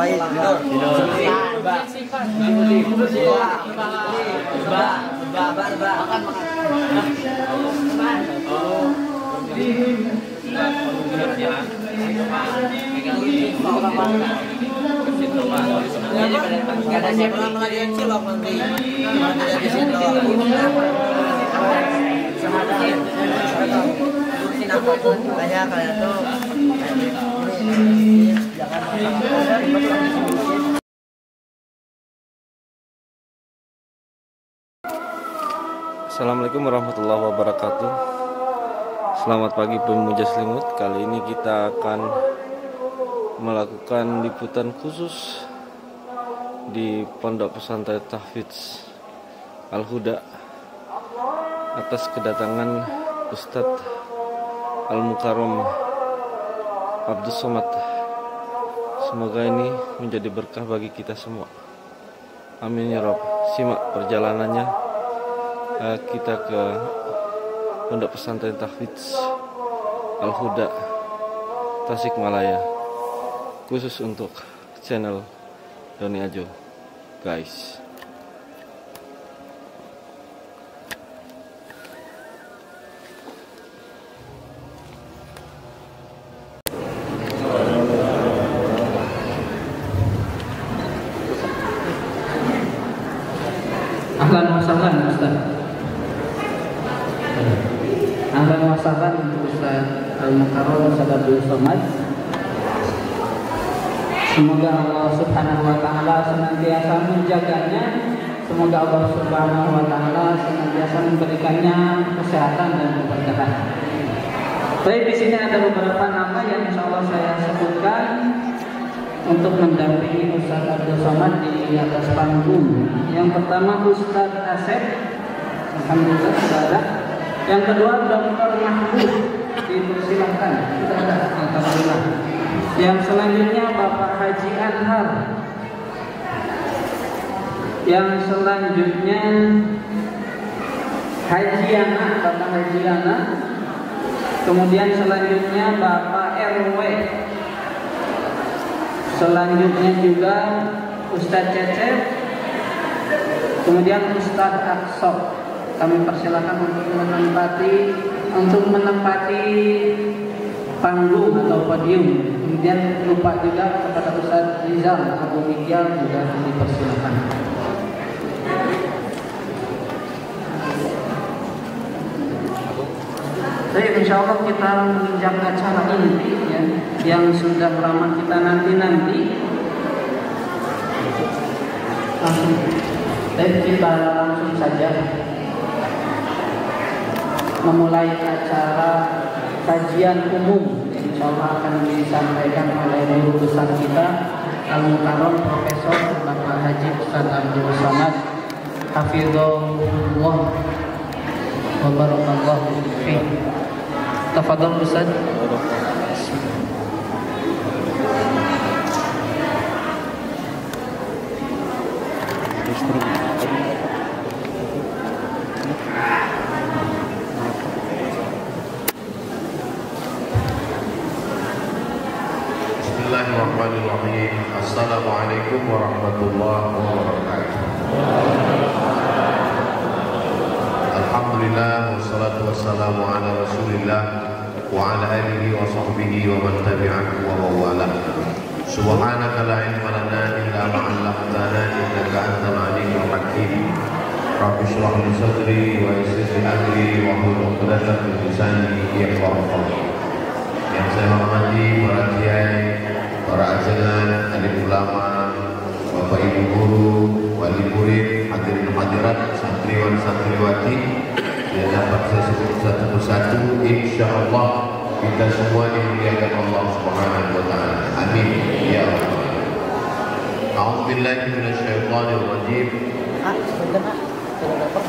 baik. Kayak kalian tuh Assalamualaikum warahmatullahi wabarakatuh. Selamat pagi pemuja selimut. Kali ini kita akan melakukan liputan khusus di Pondok Pesantren Tahfidz Al-Huda atas kedatangan Ustadz Al-Mukarram Abdus Somad. Semoga ini menjadi berkah bagi kita semua. Amin ya Rabb. Simak perjalanannya kita ke Pondok Pesantren Tahfidz Al-Huda Tasikmalaya, khusus untuk channel Doni Ajo, guys. Ahlan wa sahlan Ustaz. Ahlan wa sahlan untuk Ustaz Al-Mukarram Ustaz Abdul Somad. Semoga Allah Subhanahu wa taala senantiasa menjaganya. Semoga Allah Subhanahu wa taala senantiasa memberikannya kesehatan dan keberkahan. Baik, di sini ada beberapa nama yang insyaallah saya sebutkan untuk mendampingi Ustaz Abdul Somad di atas panggung. Yang pertama Ustaz Asep, alhamdulillah sudah ada. Yang kedua Dr. Mahmud, dipersilahkan, sudah ada, alhamdulillah. Yang selanjutnya Bapak Haji Anhar. Yang selanjutnya Haji Yana, Bapak Haji Yana. Kemudian selanjutnya Bapak RW. Selanjutnya juga Ustadz Cecep, kemudian Ustadz Akso. Kami persilakan untuk menempati panggung atau podium. Kemudian lupa juga kepada Ustadz Rizal Abu Mikyal juga dipersilakan. Baik, insya Allah kita menginjak acara ini ya, yang sudah ramah kita nanti. Kita langsung saja memulai acara kajian umum yang insya Allah akan disampaikan oleh guru besar kita Al-Mukarram Profesor Bapak Haji Ustaz Abdul Somad Hafizahullah wa barakallahu fihi. Tafadhol Ustaz. Bismillahirrahmanirrahim. Assalamualaikum warahmatullahi wabarakatuh. Alhamdulillah wassalatu wassalamu ala Rasulillah wa ala alihi wa sahbihi wa man tabi'ahu wa mawala. Subhanaka la ilma lana illa ma 'allamtana innaka antal alimul hakim. Rabbi shrah li sadri wa yassir li amri wa hlul 'uqdatam min lisani yafqahu qawli. Yang saya hormati para kiai, para ajaran, alim ulama, bapak ibu guru, wali murid, hadirin hadirat, santriwan santriwati yang dapat saya sebut satu persatu. Insyaallah kita semua dimuliakan Allah Subhanahu wa taala. Amin ya Allah. A'udzubillahi minasyaitonir rajim.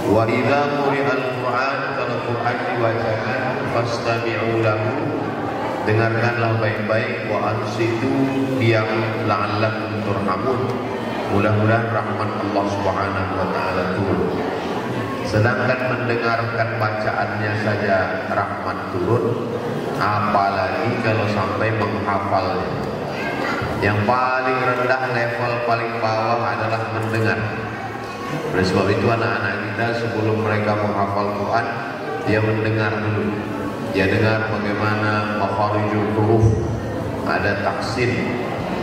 Wa idza quri'al Qur'an, kalau Quran dibacakan, fastami'u lahu, dengarkanlah baik-baik, wa ansitu, diam, la'allakum turhamun, mudah-mudahan rahmat Allah Subhanahu wa taala turun. Sedangkan mendengarkan bacaannya saja rahmat turun, apalagi kalau sampai menghafalnya. Yang paling rendah, level paling bawah adalah mendengar. Oleh sebab itu anak-anak kita sebelum mereka menghafal Quran, dia mendengar dulu. Dia dengar bagaimana makharijul huruf, ada taksin,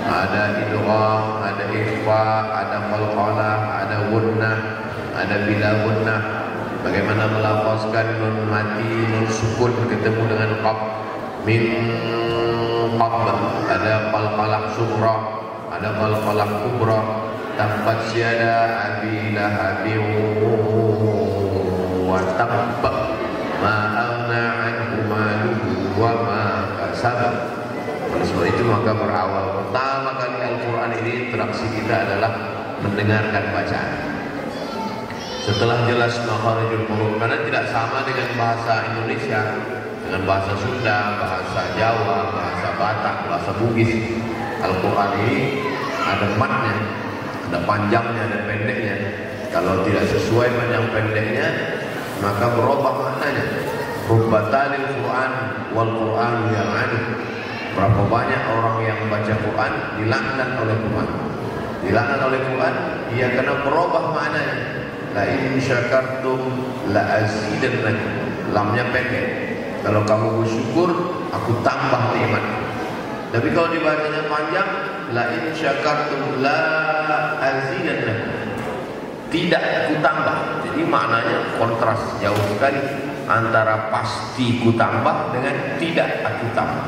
ada idgham, ada ikhfa, ada qalqalah, ada gunnah, ada bila gunnah. Bagaimana melafazkan nun mati, nun sukun ketemu dengan qaf, min qaf, ada qalqalah sughra, ada qalqalah kubra. Tabbat yada abi lahabin wa tabb, ma aghna anhu maluhu wa ma kasab. Oleh sebab itu maka berawal pertama kali Al-Quran ini interaksi kita adalah mendengarkan bacaan. Setelah jelas makharijul huruf, karena tidak sama dengan bahasa Indonesia, dengan bahasa Sunda, bahasa Jawa, bahasa Batak, bahasa Bugis. Al-Quran ini ada matnya, ada panjangnya, ada pendeknya. Kalau tidak sesuai panjang pendeknya, maka berubah maknanya. Rubbatalil Quran wal Quran yang ada. Berapa banyak orang yang baca Quran dilaknat oleh Quran. Dilaknat oleh Quran, ia kena berubah maknanya. La in syakartum la azidannakum. Lamnya pendek. Kalau kamu bersyukur, aku tambah nikmat. Tapi kalau dibacanya panjang, la in syakartum la azidannakum. Tidak aku tambah. Jadi maknanya kontras jauh sekali antara pasti ku tambah dengan tidak aku tambah.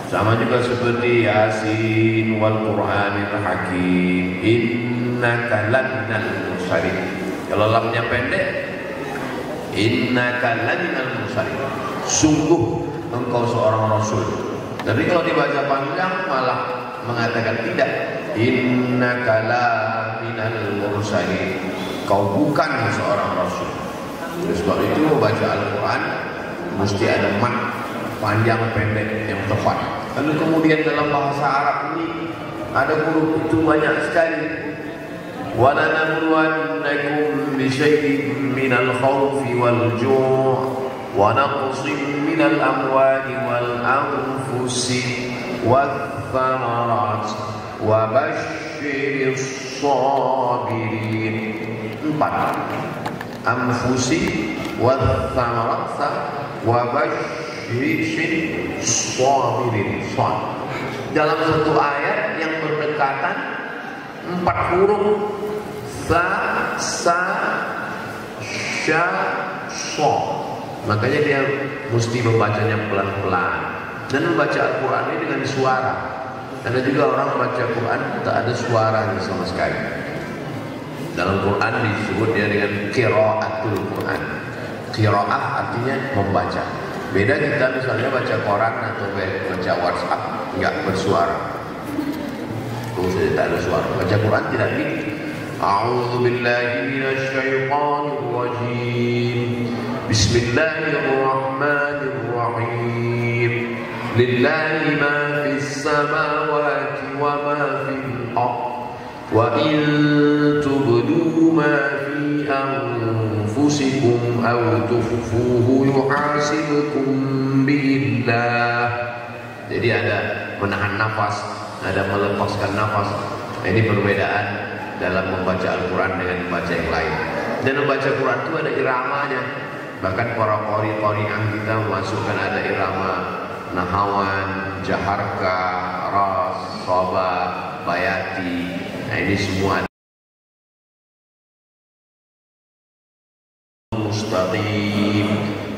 Sama juga seperti Yasin wal Qur'anil Hakim, innaka laminal mursalin. Kalau lamnya pendek, innaka laminal mursalin, sungguh engkau seorang rasul. Tapi kalau dibaca panjang malah mengatakan tidak, innaka laminal mursalin, kau bukan seorang rasul. Oleh sebab itu membaca Al-Quran mesti ada mat, panjang pendek yang tepat. Lalu kemudian dalam bahasa Arab ini ada huruf itu banyak sekali. وَلَنَبْلُوَنَّكُمْ بِشَيْءٍ مِّنَ الْخَوْفِ وَالْجُوعِ وَنَقْصٍ مِّنَ الْأَمْوَالِ وَالْأَنفُسِ وَالثَّمَرَاتِ وَبَشِّرِ الصَّابِرِينَ. 4. Anfusi وَالثَّمَرَاتِ وَبَشِّرِ الصَّابِرِينَ. Dalam satu ayat yang berdekatan 4 huruf, sa, sa, sya, so. Makanya dia mesti membacanya pelan-pelan dan membaca Al-Quran ini dengan suara. Ada juga orang baca Quran tak ada suaranya sama sekali. Dalam Quran disebut dia dengan qiraatul Quran. Qiraah artinya membaca. Beda kita misalnya baca koran atau baca WhatsApp enggak bersuara. Sudah tak ada suara. Baca Quran tidak gitu. A'udzu billahi minasy syaithanir rajim. Bismillahirrahmanirrahim. Lillahi ma fis samawati wa ma fil ardh. Wa in tubdu ma fi anfusikum aw tukhfuhu yuhasibkum billah. Jadi ada menahan nafas, ada melepaskan nafas. Ini perbedaan dalam membaca Al-Quran dengan membaca yang lain. Dan membaca Quran itu ada iramanya. Bahkan para qori-qori'ah kita memasukkan ada irama nahawan, jaharka, ras, soba, bayati. Nah ini semua mustaqim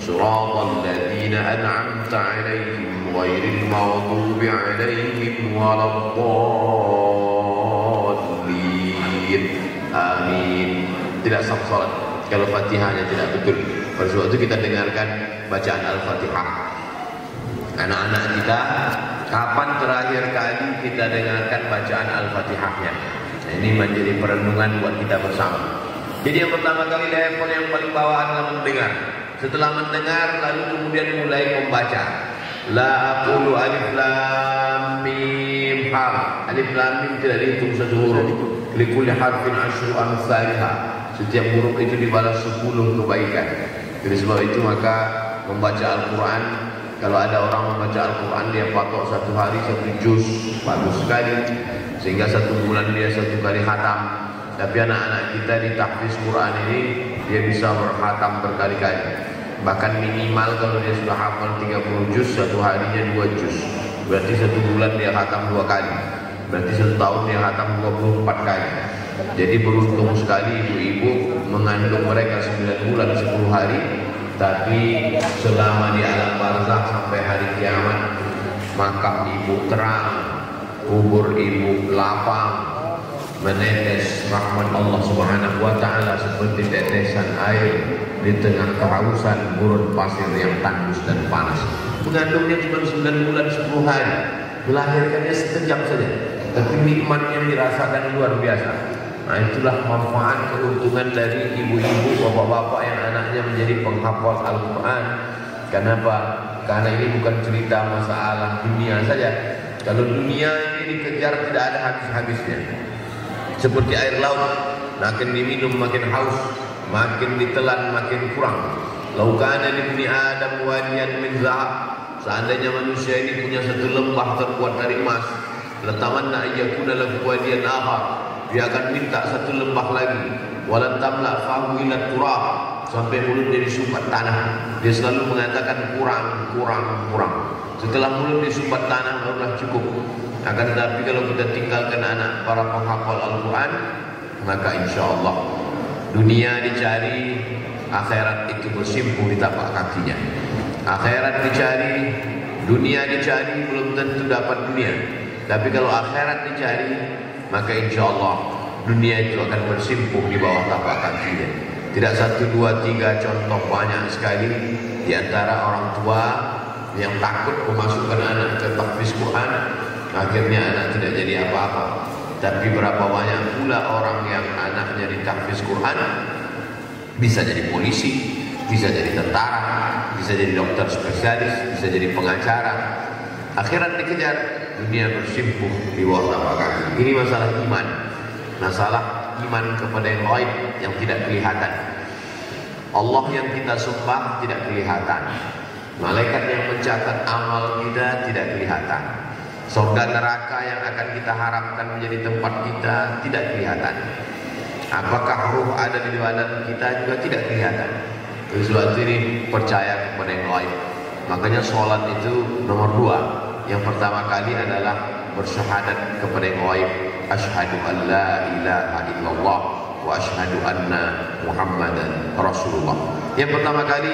suratal ladzina an'amta 'alaihim ghairil maghdubi 'alaihim waladdallin. Amin. Tidak sah salat kalau Fatihahnya tidak betul. Pada waktu itu kita dengarkan bacaan Al-Fatihah. Anak-anak kita, kapan terakhir kali kita dengarkan bacaan Al-Fatihahnya? Nah, ini menjadi perenungan buat kita bersama. Jadi yang pertama kali level yang paling bawah adalah mendengar. Setelah mendengar lalu kemudian mulai membaca. La aqulu alif lam mim harf. Alif lam mim tidak dihitung satu huruf. Likulli harfin asyru amsalha. Setiap huruf itu dibalas 10 kebaikan. Jadi sebab itu maka membaca Al-Quran Kalau ada orang membaca Al-Quran, dia patok 1 hari 1 juz, bagus sekali. Sehingga 1 bulan dia 1 kali khatam. Tapi anak-anak kita di tahfiz Quran ini, dia bisa berkhatam berkali-kali. Bahkan minimal kalau dia sudah hafal 30 juz, 1 harinya 2 juz. Berarti 1 bulan dia khatam 2 kali. Berarti 1 tahun dia khatam 24 kali. Jadi beruntung sekali ibu-ibu mengandung mereka 9 bulan 10 hari. Tapi selama di alam barzakh sampai hari kiamat, makam ibu terang, kubur ibu lapang, menetes rahmat Allah Subhanahu wa taala seperti tetesan air di tengah kehausan gurun pasir yang tandus dan panas. Mengandungnya cuma 9 bulan 10 hari, melahirkannya sekejap saja, tapi nikmat yang dirasakan luar biasa. Nah, itulah manfaat keuntungan dari ibu-ibu, bapak-bapak yang anaknya menjadi penghafal Al-Quran. Kenapa? Karena ini bukan cerita masalah dunia saja. Kalau dunia ini dikejar tidak ada habis-habisnya. Seperti air laut, makin diminum makin haus, makin ditelan makin kurang. Laukana libni Adam wadiyan min zahab. Seandainya manusia ini punya 1 lembah terbuat dari emas, latamanna ayyakuna lahu wadiyan akhar. Dia akan minta 1 lembah lagi. Walan tamla fahu ila turab, sampai mulutnya disumbat tanah. Dia selalu mengatakan kurang. Setelah mulut disumbat tanah barulah cukup. Akan tetapi kalau kita tinggalkan anak para penghafal Al-Quran, maka insya Allah dunia dicari, akhirat itu bersimpuh di tapak kakinya. Akhirat dicari, dunia dicari, belum tentu dapat dunia. Tapi kalau akhirat dicari, maka insya Allah dunia itu akan bersimpuh di bawah tapak kakinya. Tidak 1, 2, 3 contoh, banyak sekali di antara orang tua yang takut memasukkan anak ke tahfiz Quran, akhirnya anak tidak jadi apa-apa. Tapi berapa banyak pula orang yang anaknya di tahfiz Quran bisa jadi polisi, bisa jadi tentara, bisa jadi dokter spesialis, bisa jadi pengacara. Akhirat dikejar, dunia bersimpuh di bawah tapak kaki. Ini masalah iman, masalah iman kepada yang gaib yang tidak kelihatan. Allah yang kita sembah tidak kelihatan. Malaikat yang mencatat amal kita tidak kelihatan. Surga neraka yang akan kita harapkan menjadi tempat kita tidak kelihatan. Apakah ruh ada di badan kita juga tidak kelihatan. Sebab ini percaya kepada yang gaib. Makanya sholat itu nomor 2. Yang pertama kali adalah bersyahadat kepada yang gaib. Asyhadu an la ilaha illallah wa asyhadu anna Muhammadan Rasulullah. Yang pertama kali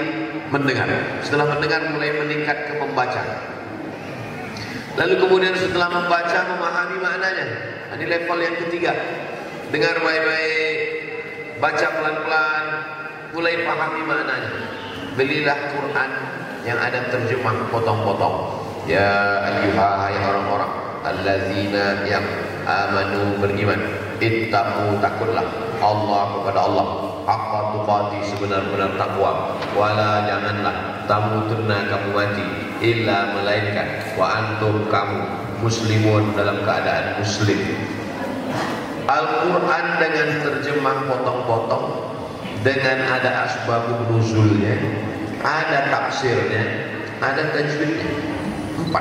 mendengar. Setelah mendengar mulai meningkat ke membaca. Lalu kemudian setelah membaca memahami maknanya. Ini level yang ketiga. Dengar baik-baik, baca pelan-pelan, mulai pahami maknanya. Belilah Quran yang ada terjemah potong-potong. Ya ayyuhai orang-orang allazina yang amanu beriman, ittaqu, takutlah Allah kepada Allah, haqqa tuqati, sebenar-benar takwa, wala janganlah tamutunna, kamu mati, illa melainkan wa antum, kamu muslimun, dalam keadaan muslim. Al-Quran dengan terjemah potong-potong, dengan ada asbabun nuzulnya, ada tafsirnya, ada tajwidnya. 4.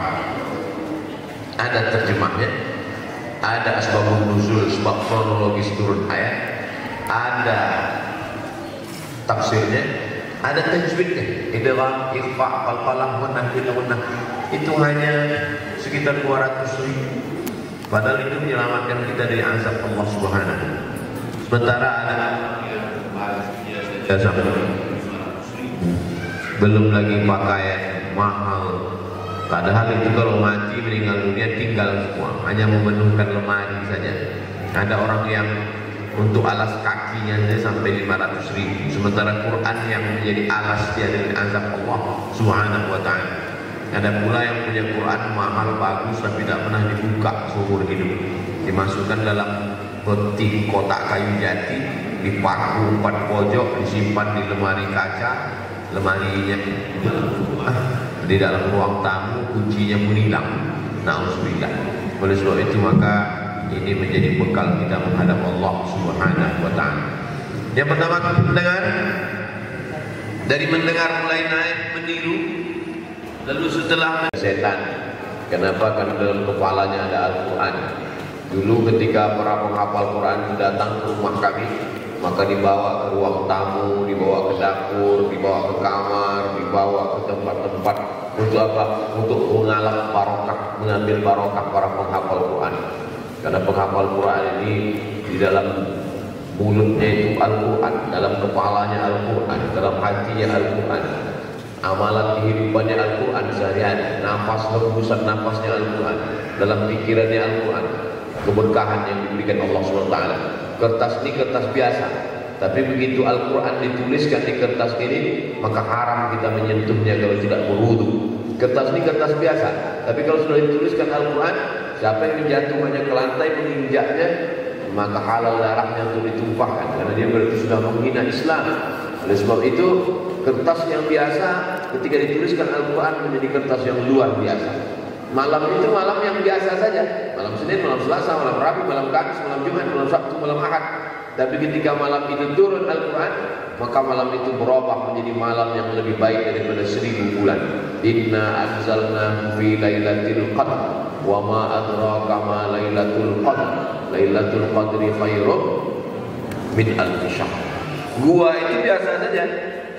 Ada terjemahnya, ada asbabun nuzul, sebab kronologis turun ayat, ada tafsirnya, ada tajwidnya, idgham, ikhfa, qalqalah, gunnah, gunnah. Itu hanya sekitar 200.000. Padahal itu menyelamatkan kita dari azab Allah Subhanahu. Sementara ada belum lagi pakaian mahal. Padahal itu kalau mati meninggal dunia tinggal semua, hanya memenuhkan lemari saja. Ada orang yang untuk alas kakinya saja sampai 500.000. Sementara Quran yang menjadi alas dia dari azab Allah Subhanahu wa ta'ala. Ada pula yang punya Quran mahal bagus tapi tidak pernah dibuka seumur hidup. Dimasukkan dalam peti kotak kayu jati, dipaku 4 pojok, disimpan di lemari kaca, lemarinya di dalam ruang tamu, kuncinya pun hilang. Na'udzubillah. Oleh sebab itu maka ini menjadi bekal kita menghadap Allah Subhanahu wa ta'ala. Yang pertama mendengar. Dari mendengar mulai naik meniru, Lalu setelah setan, kenapa? Karena dalam kepalanya ada Al-Quran. Dulu ketika para penghafal Quran itu datang ke rumah kami, maka dibawa ke ruang tamu, dibawa ke dapur, dibawa ke kamar, dibawa ke tempat-tempat. Untuk apa? Untuk mengalap barokah, mengambil barokah para penghafal Quran. Karena penghafal Quran ini di dalam mulutnya itu Al-Quran, dalam kepalanya Al-Quran, dalam hatinya Al-Quran. Amalan kehidupannya Al-Quran sehari-hari, nafas hembusan nafasnya Al-Quran, dalam pikirannya Al-Quran, keberkahan yang diberikan Allah SWT. Kertas ini kertas biasa, tapi begitu Al-Quran dituliskan di kertas ini, maka haram kita menyentuhnya kalau tidak berwudu. Kertas ini kertas biasa, tapi kalau sudah dituliskan Al-Quran, siapa yang menjatuhkannya ke lantai, menginjaknya, maka halal darahnya untuk ditumpahkan, karena dia berarti sudah menghina Islam. Oleh sebab itu, kertas yang biasa ketika dituliskan Al-Quran menjadi kertas yang luar biasa. Malam itu malam yang biasa saja, malam Senin, malam Selasa, malam Rabu, malam Kamis, malam Jumat, malam Sabtu, malam Ahad. Tapi ketika malam itu turun Al-Quran, maka malam itu berubah menjadi malam yang lebih baik daripada 1000 bulan. Inna anzalnahu fi lailatul qadr wa ma adraka ma lailatul qadr. Lailatul qadri khairum min alfi syahr. Gua itu biasa saja,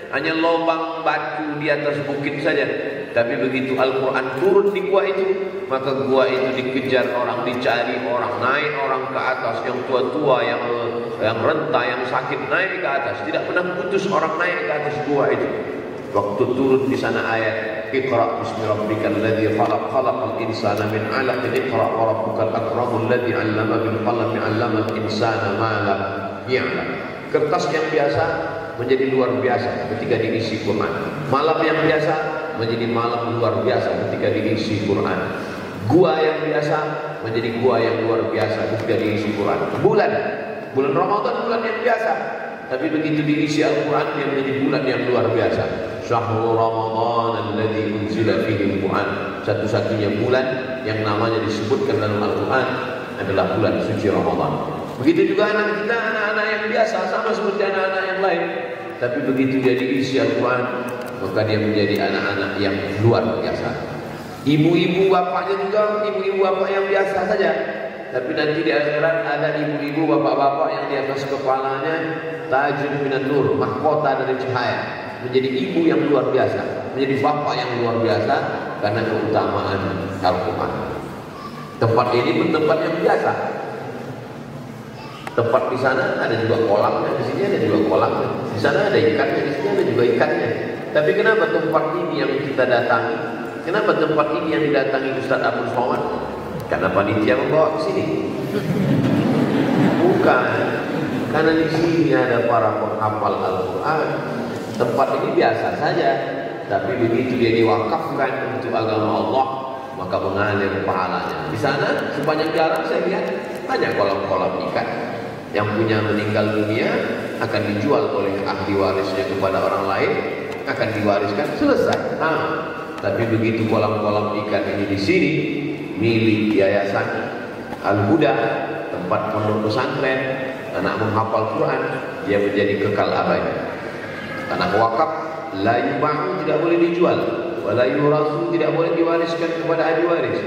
hanya lubang batu di atas bukit saja. Tapi begitu Al-Quran turun di gua itu, maka gua itu dikejar orang, dicari orang, naik orang ke atas, yang tua-tua, yang renta, yang sakit naik ke atas. Tidak pernah putus orang naik ke atas gua itu. Waktu turun di sana ayat Iqra bismi rabbikal ladzi khalaq, khalaqal insana min 'alaq, Iqra wa rabbukal akramul ladzi 'allama bil qalam 'allamal insana ma lam ya'lam. Kertas yang biasa menjadi luar biasa ketika diisi Quran. Malam yang biasa menjadi malam luar biasa ketika diisi Quran. Gua yang biasa menjadi gua yang luar biasa ketika diisi Quran. Bulan Ramadan bulan yang biasa, tapi begitu diisi Al-Quran dia menjadi bulan yang luar biasa. Syahrul Ramadan alladzi unzila fihi Al-Quran. Satu-satunya bulan yang namanya disebutkan dalam Al-Quran adalah bulan suci Ramadan. Begitu juga anak kita, anak-anak yang biasa, sama seperti anak-anak yang lain. Tapi begitu dia diisi Al-Quran, maka dia menjadi anak-anak yang luar biasa. Ibu-ibu bapaknya juga ibu-ibu bapak yang biasa saja. Tapi nanti di akhirat ada ibu-ibu bapak-bapak yang di atas kepalanya tajun minan nur, mahkota dari cahaya. Menjadi ibu yang luar biasa, menjadi bapak yang luar biasa karena keutamaan Al-Quran. Tempat ini pun tempat yang biasa. Tempat di sana ada juga kolamnya, di sini ada juga kolamnya. Di sana ada ikannya, di sini ada juga ikannya. Tapi kenapa tempat ini yang kita datangi? Kenapa tempat ini yang didatangi Ustaz Abdul Somad? Karena panitia membawa ke sini. Bukan, karena di sini ada para penghafal Al-Quran. Tempat ini biasa saja, tapi begitu dia diwakafkan untuk agama Allah, maka mengalir pahalanya. Di sana sepanjang jalan saya lihat banyak kolam-kolam ikan. Yang punya meninggal dunia akan dijual oleh ahli warisnya kepada orang lain, akan diwariskan, selesai. Tapi begitu kolam-kolam ikan ini di sini milik Yayasan Al-Huda, tempat pondok pesantren, anak menghafal Quran, dia menjadi kekal abadi. Tanah wakaf la yubahu, tidak boleh dijual, wala yurasu, tidak boleh diwariskan kepada ahli waris,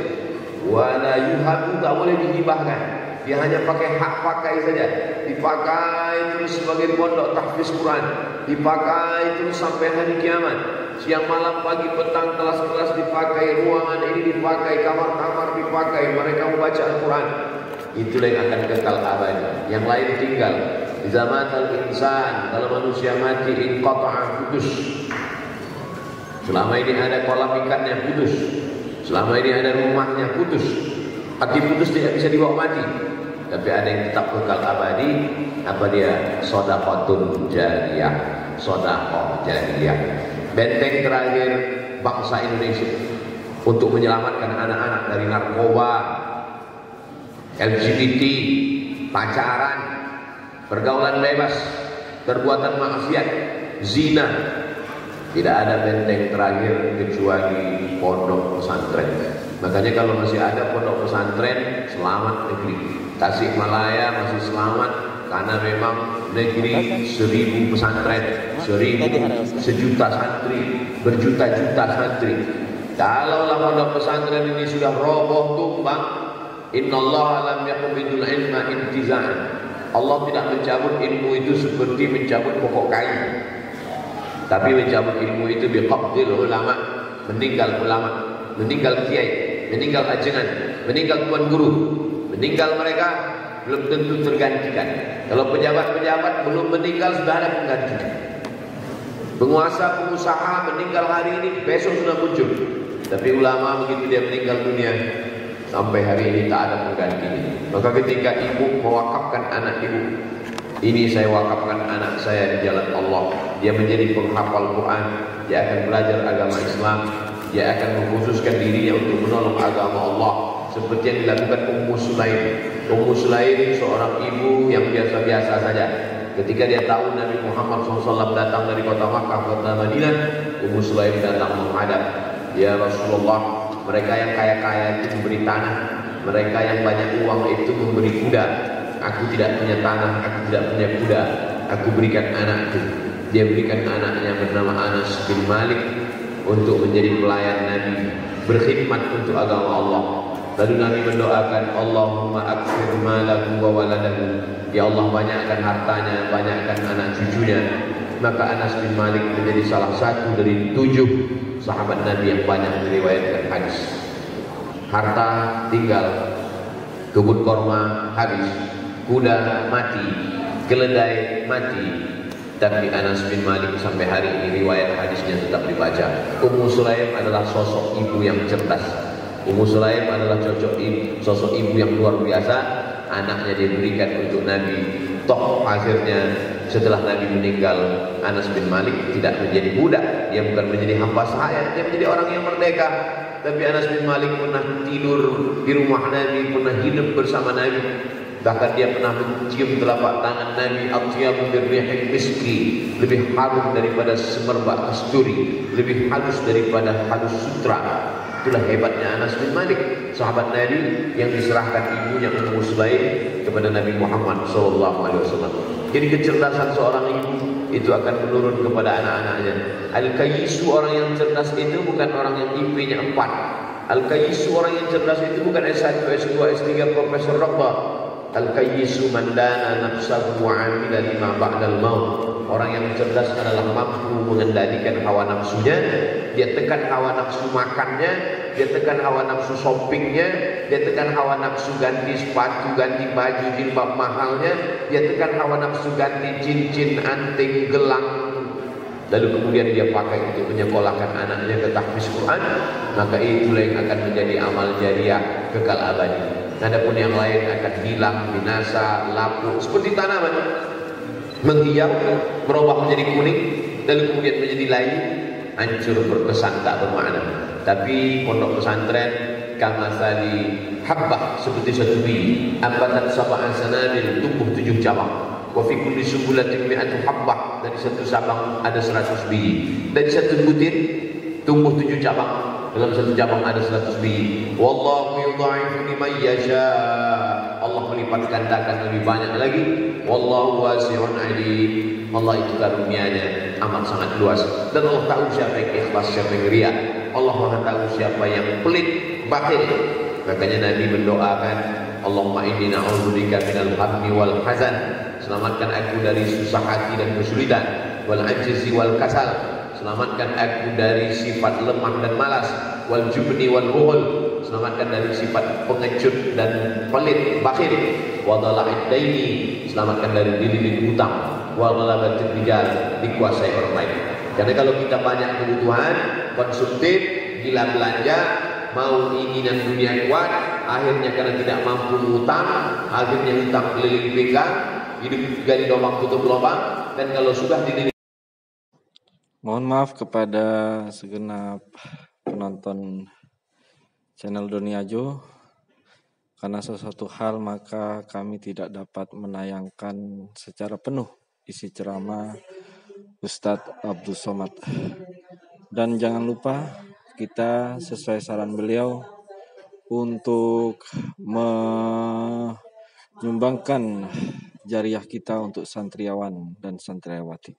wala yuhabu, tak boleh dihibahkan. Dia hanya pakai hak pakai saja, dipakai terus sebagai pondok tahfiz Quran, dipakai terus sampai hari kiamat. Siang malam pagi petang kelas-kelas dipakai, ruangan ini dipakai, kamar-kamar dipakai, mereka membaca Al-Quran. Itulah yang akan kekal abadi. Yang lain tinggal. Zaman al-insan, kalau manusia mati inqata'a putus. Selama ini ada kolam ikannya putus, selama ini ada rumahnya putus. Hati putus tidak bisa dibawa mati. Tapi ada yang tetap kekal abadi. Apa dia? Shadaqatun jariyah. Shadaqah jariyah. Benteng terakhir bangsa Indonesia untuk menyelamatkan anak-anak dari narkoba, LGBT, pacaran, pergaulan bebas, perbuatan maksiat, zina. Tidak ada benteng terakhir kecuali pondok pesantren. Makanya kalau masih ada pondok pesantren, selamat negeri. Tasikmalaya masih selamat karena memang negeri 1000 pesantren, 1000, sejuta santri, berjuta-juta santri. Kalaulah pondok pesantren ini sudah roboh tumbang, innallaha lam yaqbidul ilma intiza'an. Allah tidak mencabut ilmu itu seperti mencabut pokok kayu, tapi mencabut ilmu itu biqabdil ulama, meninggal ulama, meninggal kiai, meninggal ajengan, meninggal tuan guru, meninggal mereka belum tentu tergantikan. Kalau pejabat-pejabat belum meninggal sudah ada penggantinya. Penguasa, pengusaha meninggal hari ini, besok sudah muncul. Tapi ulama begitu dia meninggal dunia, sampai hari ini tak ada penggantinya. Maka ketika ibu mewakafkan anak ibu, ini saya wakafkan anak saya di jalan Allah, dia menjadi penghafal Quran, dia akan belajar agama Islam, dia akan mengkhususkan dirinya untuk menolong agama Allah, seperti yang dilakukan Ummu Sulaim. Ummu Sulaim seorang ibu yang biasa-biasa saja. Ketika dia tahu Nabi Muhammad SAW datang dari kota Makkah ke kota Madinah, Ummu Sulaim datang menghadap, ya Rasulullah, mereka yang kaya-kaya itu memberi tanah, mereka yang banyak uang itu memberi kuda. Aku tidak punya tanah, aku tidak punya kuda, aku berikan anakku. Dia berikan anaknya bernama Anas bin Malik untuk menjadi pelayan Nabi, berkhidmat untuk agama Allah. Lalu Nabi mendoakan, Allahumma akfir malahu wa waladahu, ya Allah banyakkan hartanya, banyakkan anak cucunya. Maka Anas bin Malik menjadi salah satu dari 7 sahabat Nabi yang banyak meriwayatkan hadis. Harta tinggal, kebun korma habis, kuda mati, keledai mati, tapi Anas bin Malik sampai hari ini riwayat hadisnya tetap dibaca. Ummu Sulaim adalah sosok ibu yang cerdas. Ummu Sulaim adalah sosok ibu yang luar biasa. Anaknya diberikan untuk Nabi. Toh akhirnya setelah Nabi meninggal, Anas bin Malik tidak menjadi budak. Dia bukan menjadi hamba sahaya, dia menjadi orang yang merdeka. Tapi Anas bin Malik pernah tidur di rumah Nabi, pernah hidup bersama Nabi. Bahkan dia pernah mencium telapak tangan Nabi, atyabu birrihil miski, lebih harum daripada semerbak kasturi, lebih halus daripada halus sutra. Itulah hebatnya Anas bin Malik, sahabat Nabi yang diserahkan ibunya Ummu Sulaim kepada Nabi Muhammad SAW. Jadi kecerdasan seorang ibu itu akan menurun kepada anak-anaknya. Al-Kayyisu, orang yang cerdas itu bukan orang yang IP-nya 4. Al-Kayyisu, orang yang cerdas itu bukan S1, S2, S3, Profesor Doktor. Al-Kayyisu man dana nafsahu wa 'amila lima ba'dal maut. Orang yang cerdas adalah mampu mengendalikan hawa nafsunya. Dia tekan hawa nafsu makannya, dia tekan hawa nafsu shoppingnya, dia tekan hawa nafsu ganti sepatu, ganti baju, jilbab mahalnya, dia tekan hawa nafsu ganti cincin, anting, gelang. Lalu kemudian dia pakai untuk menyekolahkan anaknya ke tahfiz Quran. Maka itulah yang akan menjadi amal jariah kekal abadi. Adapun yang lain akan hilang, binasa, lapuk seperti tanaman, menghiang, berubah menjadi kuning, lalu kemudian menjadi layu, hancur, berkesan, tak bermakna. Tapi pondok pesantren kamasali habbah, seperti satu biji, ambatat sab'an sanabil, tumbuh 7 cabang. Wa fi kulli sumbulatin mi'atu habbah, dari satu sabang ada 100 biji. Dari satu butir tumbuh 7 cabang. Dalam satu cabang ada 100 biji. Wallahu yudha'ifu liman yasha. Allah melipat gandakan lebih banyak lagi. Wallahu wasi'un 'alim. Allah itu karunia-Nya amat sangat luas, dan Allah tahu siapa yang ikhlas, siapa yang riya. Allah Maha tahu siapa yang pelit, batil. Makanya Nabi mendoakan, Allahumma inni na'udzubika minal hammi wal hazan. Selamatkan aku dari susah hati dan kesulitan, wal ajzi wal kasal. Selamatkan aku dari sifat lemah dan malas, wal jubni wal bukhul. Selamatkan dari sifat pengecut dan pelit, bakhil. Wa dhala'id daini. Selamatkan dari diri hutang. Wa ghalabatir rijal, dikuasai orang lain. Karena kalau kita banyak kebutuhan, konsumtif, gila belanja, mau inginan dunia kuat, akhirnya karena tidak mampu hutang, akhirnya hutang keliling pinggang, hidup gali lubang tutup lubang, dan kalau sudah diri. Mohon maaf kepada segenap penonton channel Doniajo, karena sesuatu hal maka kami tidak dapat menayangkan secara penuh isi ceramah Ustadz Abdul Somad. Dan jangan lupa kita sesuai saran beliau untuk menyumbangkan jariah kita untuk santriawan dan santriawati.